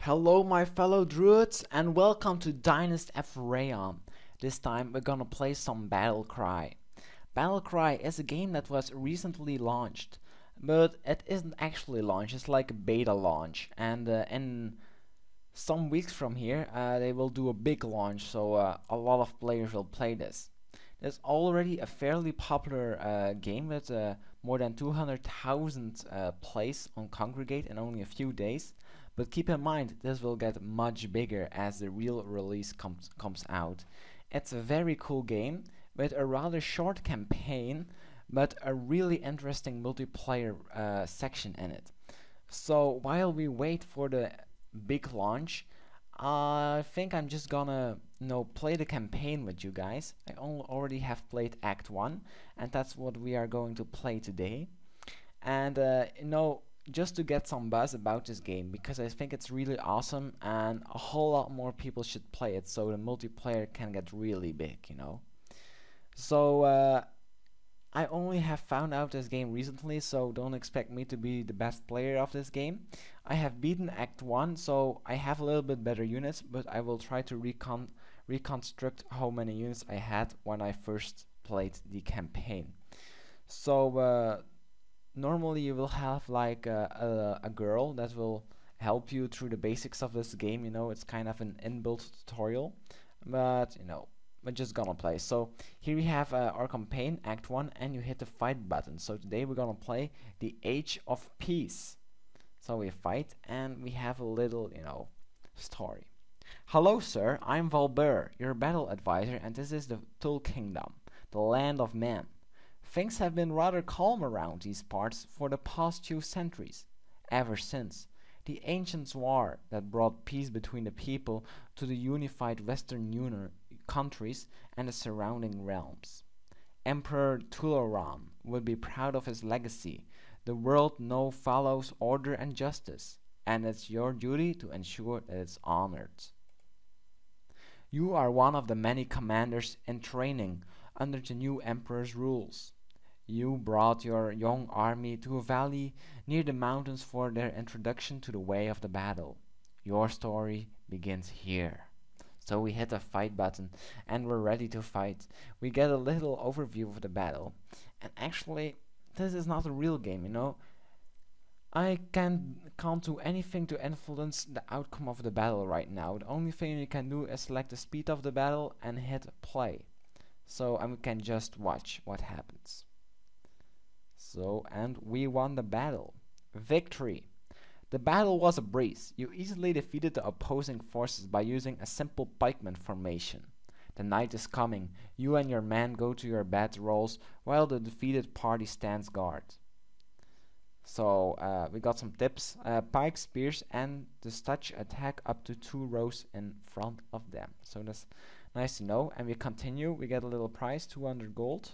Hello my fellow druids and welcome to Dynast F Rayon. This time we're gonna play some BattleCry. BattleCry is a game that was recently launched, but it isn't actually launched, it's like a beta launch, and in some weeks from here they will do a big launch, so a lot of players will play this. It's already a fairly popular game with more than 200,000 plays on Congregate in only a few days. But keep in mind, this will get much bigger as the real release comes out. It's a very cool game with a rather short campaign, but a really interesting multiplayer section in it. So while we wait for the big launch, I think I'm just gonna play the campaign with you guys. I already have played Act 1, and that's what we are going to play today. And just to get some buzz about this game, because I think it's really awesome and a whole lot more people should play it so the multiplayer can get really big. So I only have found out this game recently, so don't expect me to be the best player of this game. I have beaten Act 1, so I have a little bit better units, but I will try to reconstruct how many units I had when I first played the campaign. So normally you will have like a girl that will help you through the basics of this game. It's kind of an inbuilt tutorial, but we're just gonna play. So here we have our campaign, Act 1, and you hit the fight button. So today we're gonna play the Age of Peace. So we fight and we have a little, story. Hello sir, I'm Valber, your battle advisor, and this is the Tull Kingdom, the land of men. Things have been rather calm around these parts for the past 2 centuries, ever since the Ancients' War that brought peace between the people to the unified Western countries and the surrounding realms. Emperor Tuleran would be proud of his legacy. The world now follows order and justice, and it's your duty to ensure that it's honored. You are one of the many commanders in training under the new emperor's rules. You brought your young army to a valley near the mountains for their introduction to the way of the battle. Your story begins here. So we hit the fight button and we're ready to fight. We get a little overview of the battle. And actually, this is not a real game, I can't do anything to influence the outcome of the battle right now. The only thing you can do is select the speed of the battle and hit play. So we can just watch what happens. So, and we won the battle. Victory! The battle was a breeze. You easily defeated the opposing forces by using a simple pikeman formation. The night is coming. You and your men go to your bed rolls while the defeated party stands guard. So we got some tips. Pike, spears, and the touch attack up to 2 rows in front of them. So that's nice to know. And we continue. We get a little prize, 200 gold.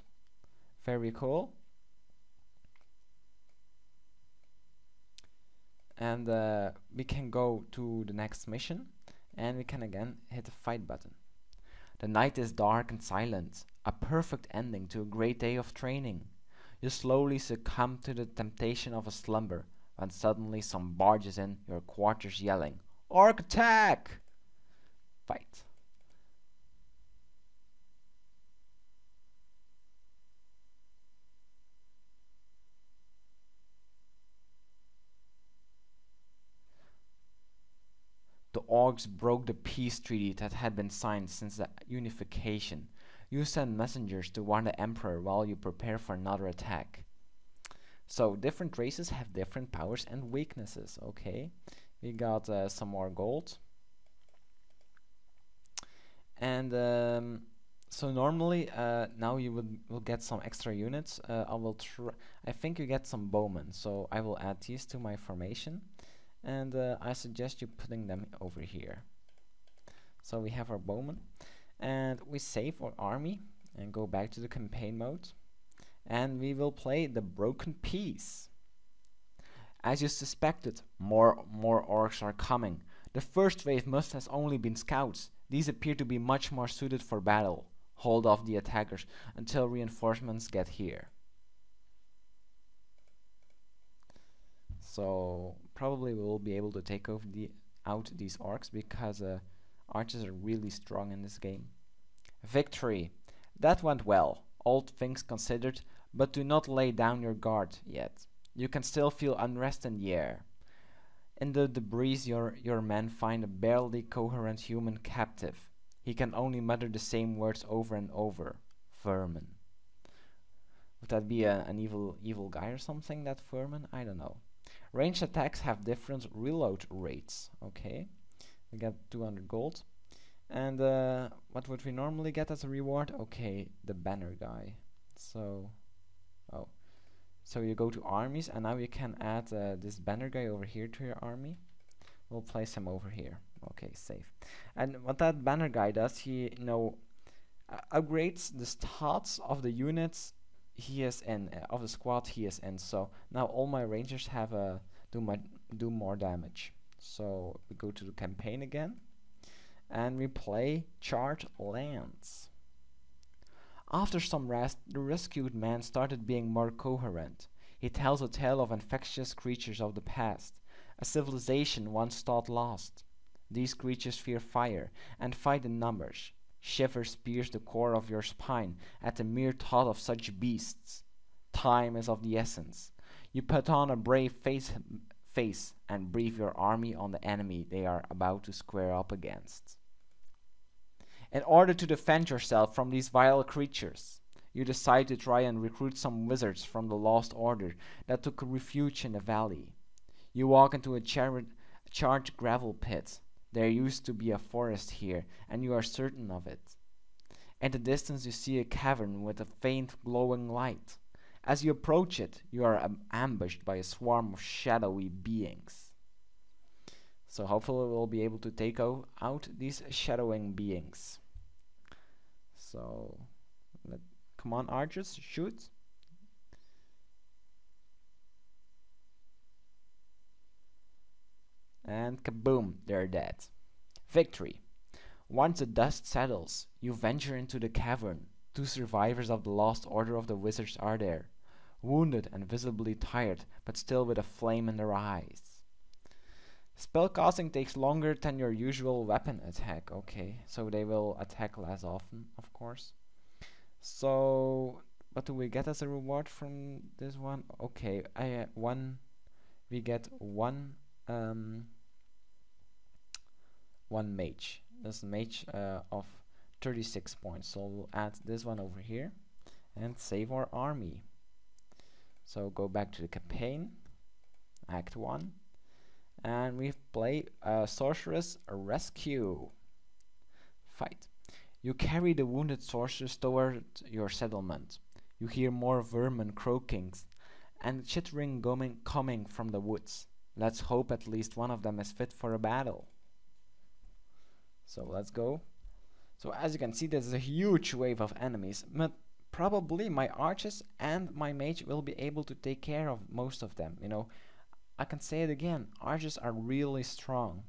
Very cool. And we can go to the next mission, and we can again hit the fight button. The night is dark and silent, a perfect ending to a great day of training. You slowly succumb to the temptation of a slumber, when suddenly some barges in your quarters yelling, "Orc attack!" Fight. The Orcs broke the peace treaty that had been signed since the unification. You send messengers to warn the Emperor while you prepare for another attack. So different races have different powers and weaknesses. Okay, we got some more gold. And so normally now you will get some extra units. I think you get some bowmen, so I will add these to my formation. And I suggest you putting them over here. So we have our bowmen, and we save our army and go back to the campaign mode, and we will play the Broken Peace. As you suspected, more orcs are coming. The first wave must has only been scouts. These appear to be much more suited for battle. Hold off the attackers until reinforcements get here. So probably we will be able to take over the out these orcs because archers are really strong in this game. Victory. That went well, all things considered, but do not lay down your guard yet. You can still feel unrest in the air. In the debris your men find a barely coherent human captive. He can only mutter the same words over and over. Vermin. Would that be an evil guy or something, that vermin? I don't know. Ranged attacks have different reload rates. Okay. We get 200 gold. And what would we normally get as a reward? Okay, the banner guy. So, so you go to armies, and now you can add this banner guy over here to your army. We'll place him over here. Okay, safe. And what that banner guy does, he upgrades the stats of the units he is in, of the squad he is in. So now all my rangers have do more damage. So we go to the campaign again. And we play Charred lands. After some rest, the rescued man started being more coherent. He tells a tale of infectious creatures of the past, a civilization once thought lost. These creatures fear fire and fight in numbers. Shivers pierce the core of your spine at the mere thought of such beasts. Time is of the essence. You put on a brave face and brief your army on the enemy they are about to square up against. In order to defend yourself from these vile creatures, you decide to try and recruit some wizards from the Lost Order that took refuge in the valley. You walk into a charred gravel pit. There used to be a forest here, and you are certain of it. In the distance you see a cavern with a faint glowing light. As you approach it, you are ambushed by a swarm of shadowy beings. So hopefully we'll be able to take out these shadowing beings. So, come on archers, shoot. And kaboom, they're dead. Victory. Once the dust settles, you venture into the cavern. 2 survivors of the Lost Order of the Wizards are there, wounded and visibly tired, but still with a flame in their eyes. Spellcasting takes longer than your usual weapon attack. Okay, so they will attack less often, of course. So, what do we get as a reward from this one? Okay, we get one mage. This mage of 36 points. So we'll add this one over here and save our army. So go back to the campaign, Act 1. And we play Sorcerous Rescue. Fight. You carry the wounded sorceress toward your settlement. You hear more vermin croaking and chittering coming from the woods. Let's hope at least one of them is fit for a battle. So let's go. So as you can see, there's a huge wave of enemies, but probably my archers and my mage will be able to take care of most of them. You know, I can say it again, archers are really strong,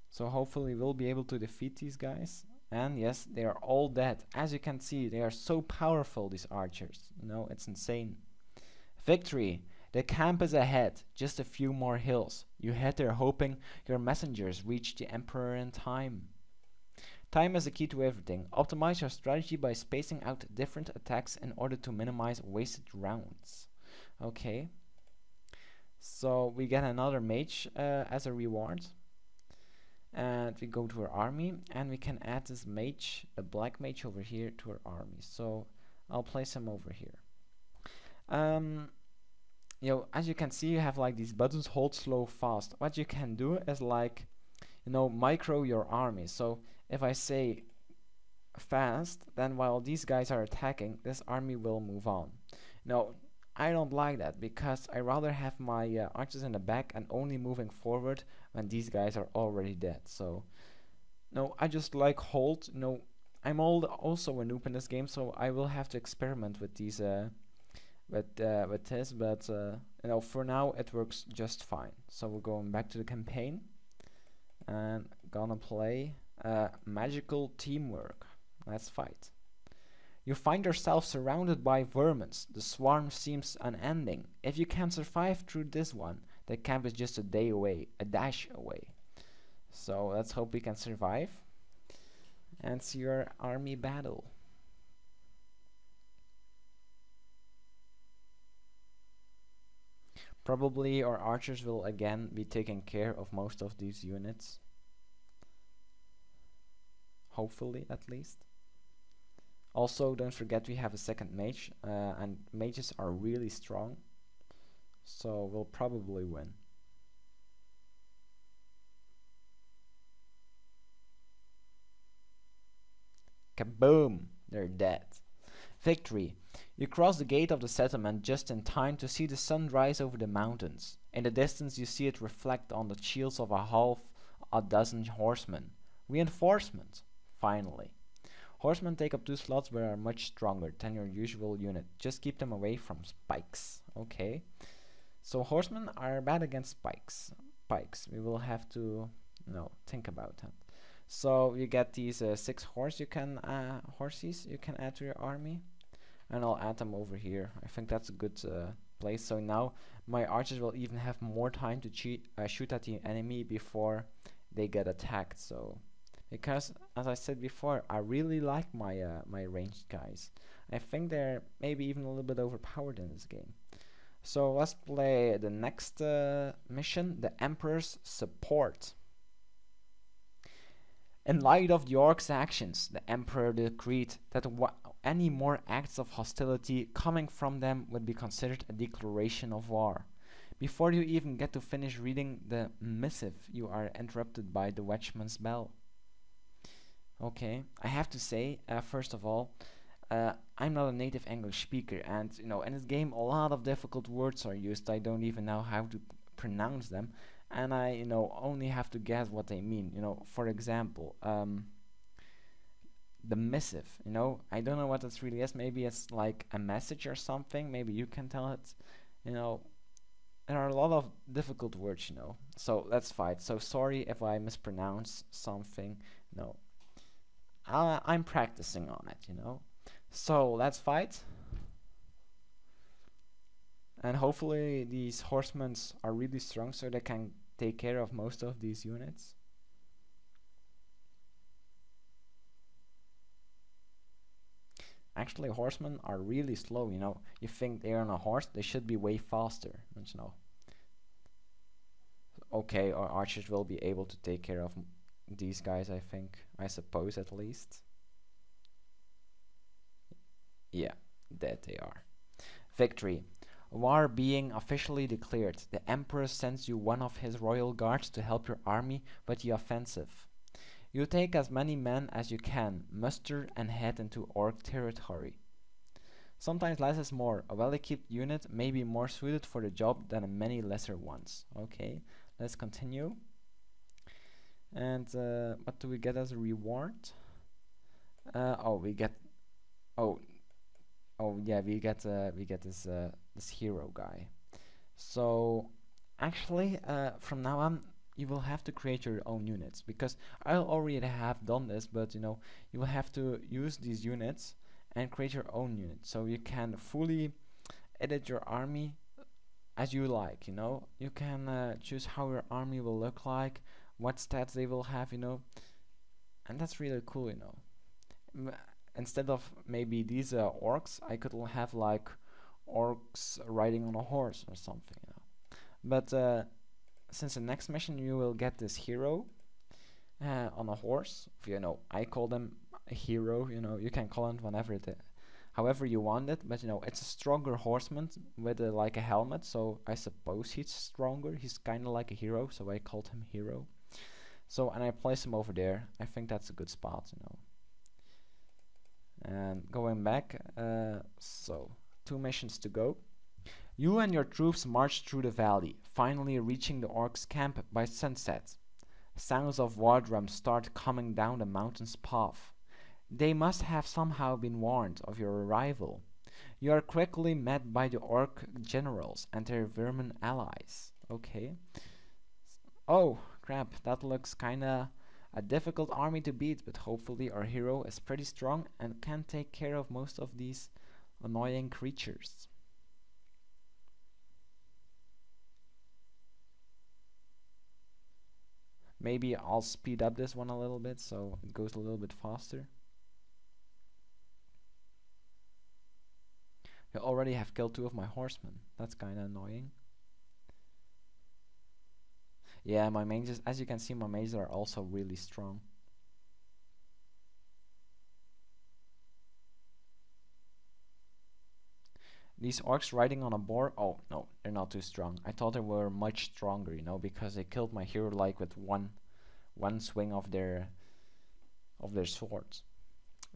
So hopefully we'll be able to defeat these guys. And yes, they are all dead. As you can see, they are so powerful, these archers. You know, it's insane. Victory! The camp is ahead, just a few more hills. You head there hoping your messengers reach the Emperor in time. Time is the key to everything. Optimize your strategy by spacing out different attacks in order to minimize wasted rounds. Okay. So we get another mage as a reward. And we go to our army, and we can add this mage, a black mage over here, to our army. So I'll place him over here. You know, as you can see, you have like these buttons: hold, slow, fast. What you can do is like, you know, micro your army. So if I say fast, then while these guys are attacking, this army will move on. No, I don't like that, because I rather have my archers in the back and only moving forward when these guys are already dead. So no, I just like hold. No, I'm also a noob in this game, so I will have to experiment with these with this, but you know, for now it works just fine. So we're going back to the campaign and gonna play magical teamwork. Let's fight. You find yourself surrounded by vermins. The swarm seems unending. If you can survive through this one, the camp is just a day away, a dash away. So let's hope we can survive and see your army battle. Probably our archers will again be taking care of most of these units. Hopefully, at least. Also, don't forget we have a second mage, and mages are really strong, so we'll probably win. Kaboom! They're dead. Victory! You cross the gate of the settlement just in time to see the sun rise over the mountains. In the distance you see it reflect on the shields of a dozen horsemen. Reinforcement! Finally. Horsemen take up 2 slots but are much stronger than your usual unit. Just keep them away from spikes. Okay. So horsemen are bad against spikes. Pikes. We will have to think about that. So you get these 6 horses you can add to your army. And I'll add them over here. I think that's a good place. So now my archers will even have more time to shoot at the enemy before they get attacked. So because, as I said before, I really like my my ranged guys. I think they're maybe even a little bit overpowered in this game. So let's play the next mission, the Emperor's Support. In light of the Orcs' actions, the Emperor decreed that any more acts of hostility coming from them would be considered a declaration of war. Before you even get to finish reading the missive, you are interrupted by the watchman's bell. Okay, I have to say, first of all, I'm not a native English speaker, and in this game a lot of difficult words are used. I don't even know how to pronounce them, and I only have to guess what they mean. For example, the missive. I don't know what this really is. Maybe it's like a message or something. Maybe you can tell it. There are a lot of difficult words. So let's fight. So sorry if I mispronounce something. No. I'm practicing on it, So let's fight. And hopefully these horsemen are really strong so they can take care of most of these units. Actually, horsemen are really slow, You think they're on a horse, they should be way faster, but Okay, our archers will be able to take care of these guys, I suppose at least. Yeah, dead they are. Victory. War being officially declared, the Emperor sends you one of his royal guards to help your army with the offensive. You take as many men as you can, muster and head into Orc territory. Sometimes less is more. A well-equipped unit may be more suited for the job than many lesser ones. Okay, let's continue. And what do we get as a reward? We get this hero guy. So actually, from now on, you will have to create your own units, because I already have done this, but you will have to use these units and create your own unit, so you can fully edit your army as you like. You can choose how your army will look like, what stats they will have, and that's really cool. Instead of maybe these orcs, I could have like orcs riding on a horse or something, But since the next mission you will get this hero on a horse. I call them a hero. You can call it however you want it, but it's a stronger horseman with like a helmet, so I suppose he's stronger. He's kind of like a hero, so I called him hero. So, and I place him over there. I think that's a good spot, And going back, so 2 missions to go. You and your troops march through the valley, finally reaching the Orcs' camp by sunset. Sounds of war drums start coming down the mountain's path. They must have somehow been warned of your arrival. You are quickly met by the orc generals and their vermin allies. Okay. Oh, crap, that looks kinda a difficult army to beat, but hopefully our hero is pretty strong and can take care of most of these annoying creatures. Maybe I'll speed up this one a little bit so it goes a little bit faster. I already have killed 2 of my horsemen. That's kinda annoying. Yeah, my mages, as you can see, my mages are also really strong. These orcs riding on a boar, oh no, they're not too strong. I thought they were much stronger, you know, because they killed my hero like with one swing of their swords.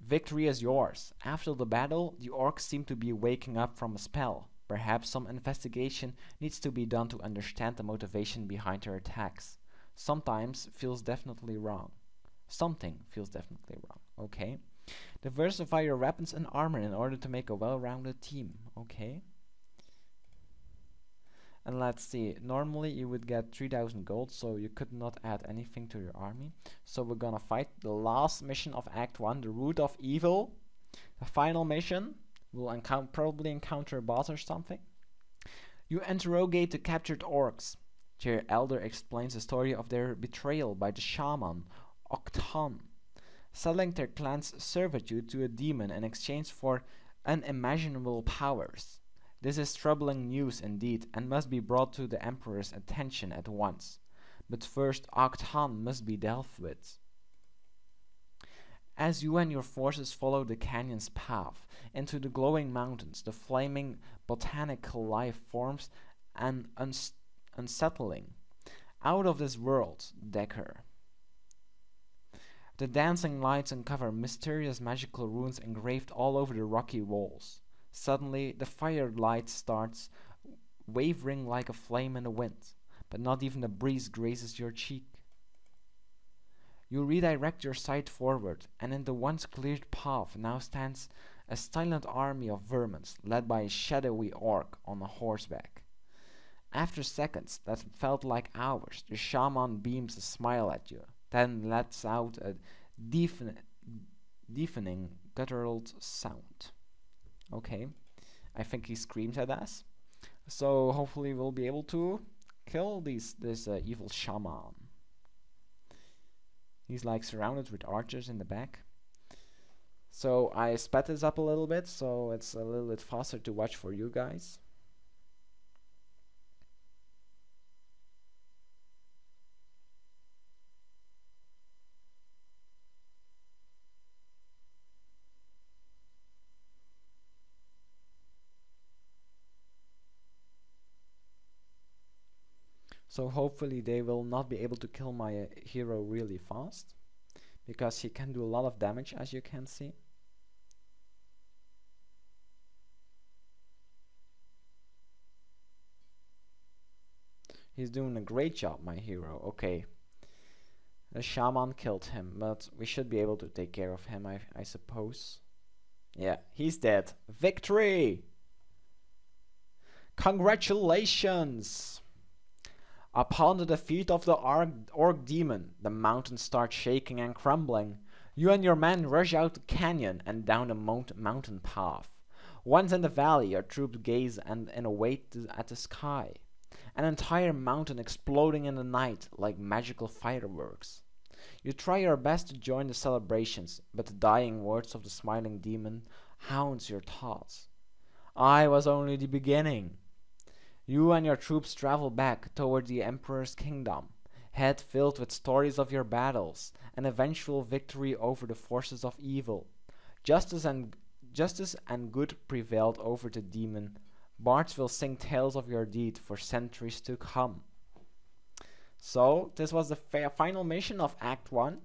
Victory is yours. After the battle, the orcs seem to be waking up from a spell. Perhaps some investigation needs to be done to understand the motivation behind their attacks. Sometimes feels definitely wrong. Something feels definitely wrong. Okay. Diversify your weapons and armor in order to make a well-rounded team. Okay. And let's see, normally you would get 3000 gold, so you could not add anything to your army. So we're gonna fight the last mission of Act 1, the Root of Evil. The final mission, we'll probably encounter a boss or something. You interrogate the captured orcs. Their elder explains the story of their betrayal by the shaman, Octan, selling their clan's servitude to a demon in exchange for unimaginable powers. This is troubling news indeed, and must be brought to the Emperor's attention at once. But first, Octan must be dealt with. As you and your forces follow the canyon's path into the glowing mountains, the flaming botanical life forms an unsettling, out of this world decor. The dancing lights uncover mysterious magical runes engraved all over the rocky walls. Suddenly, the firelight starts wavering like a flame in the wind, but not even a breeze grazes your cheek. You redirect your sight forward, and in the once cleared path now stands a silent army of vermin, led by a shadowy orc on a horseback. After seconds that felt like hours, the shaman beams a smile at you, then lets out a deafening guttural sound. Okay, I think he screams at us. So hopefully we'll be able to kill this evil shaman. He's like surrounded with archers in the back. So I sped this up a little bit so it's a little bit faster to watch for you guys. So hopefully they will not be able to kill my hero really fast, because he can do a lot of damage, as you can see. He's doing a great job, my hero. Okay. The shaman killed him, but we should be able to take care of him, I suppose. Yeah, he's dead. Victory! Congratulations! Upon the defeat of the orc demon, the mountains start shaking and crumbling. You and your men rush out the canyon and down the mountain path. Once in the valley, your troops gaze and await at the sky. An entire mountain exploding in the night like magical fireworks. You try your best to join the celebrations, but the dying words of the smiling demon haunts your thoughts. I was only the beginning. You and your troops travel back toward the Emperor's kingdom, head filled with stories of your battles and eventual victory over the forces of evil. Justice and good prevailed over the demon. Bards will sing tales of your deed for centuries to come. So this was the final mission of Act 1.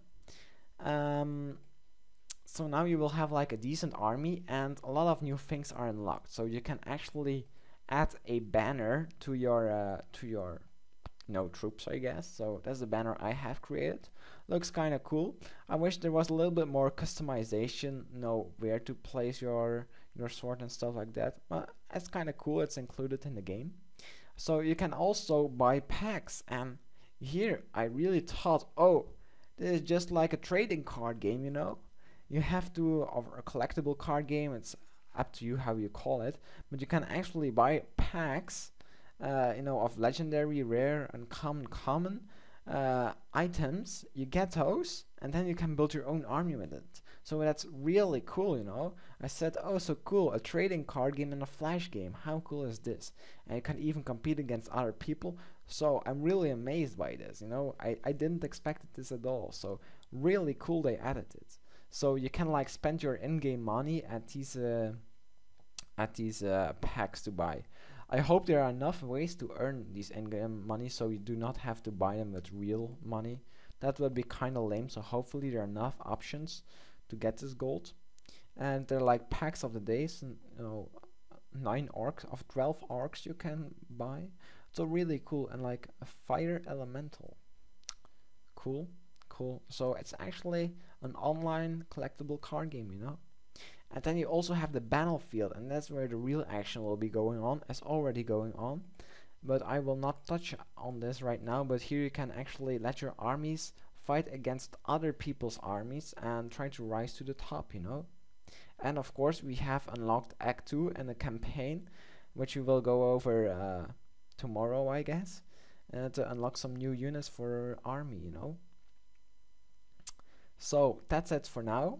So now you will have like a decent army, and a lot of new things are unlocked. So you can actually add a banner to your troops, I guess. So that's the banner I have created. Looks kind of cool. I wish there was a little bit more customization, where to place your your sword and stuff like that. But it's kind of cool, it's included in the game. So you can also buy packs, and here I really thought, oh, this is just like a trading card game, you know. You have to, or a collectible card game, it's up to you how you call it, but you can actually buy packs, you know, of legendary, rare, uncommon items. You get those, and then you can build your own army with it. So that's really cool, you know. I said, oh, so cool, a trading card game and a flash game. How cool is this? And you can even compete against other people. So I'm really amazed by this, you know. I didn't expect this at all. So really cool they added it. So you can like spend your in-game money at these packs to buy. I hope there are enough ways to earn these in-game money so you do not have to buy them with real money. That would be kind of lame, so hopefully there are enough options to get this gold. And they're like packs of the days, and you know, 9 orcs of 12 orcs you can buy. So really cool, and like a fire elemental. Cool, cool. So it's actually an online collectible card game, you know. And then you also have the battlefield, and that's where the real action will be going on. It's already going on, but I will not touch on this right now. But here you can actually let your armies fight against other people's armies and try to rise to the top, you know. And of course we have unlocked Act 2 and a campaign, which we will go over tomorrow, I guess, to unlock some new units for our army, you know. So that's it for now.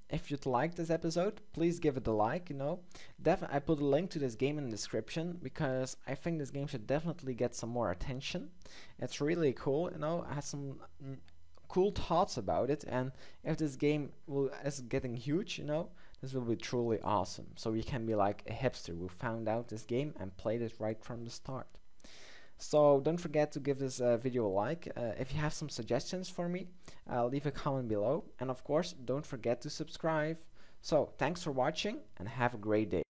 If you'd like this episode, please give it a like, you know. I put a link to this game in the description because I think this game should definitely get some more attention. It's really cool, you know. I had some cool thoughts about it, and if this game is getting huge, you know, this will be truly awesome. So you can be like a hipster who found out this game and played it right from the start. So don't forget to give this video a like. If you have some suggestions for me, leave a comment below. And of course, don't forget to subscribe. So thanks for watching and have a great day.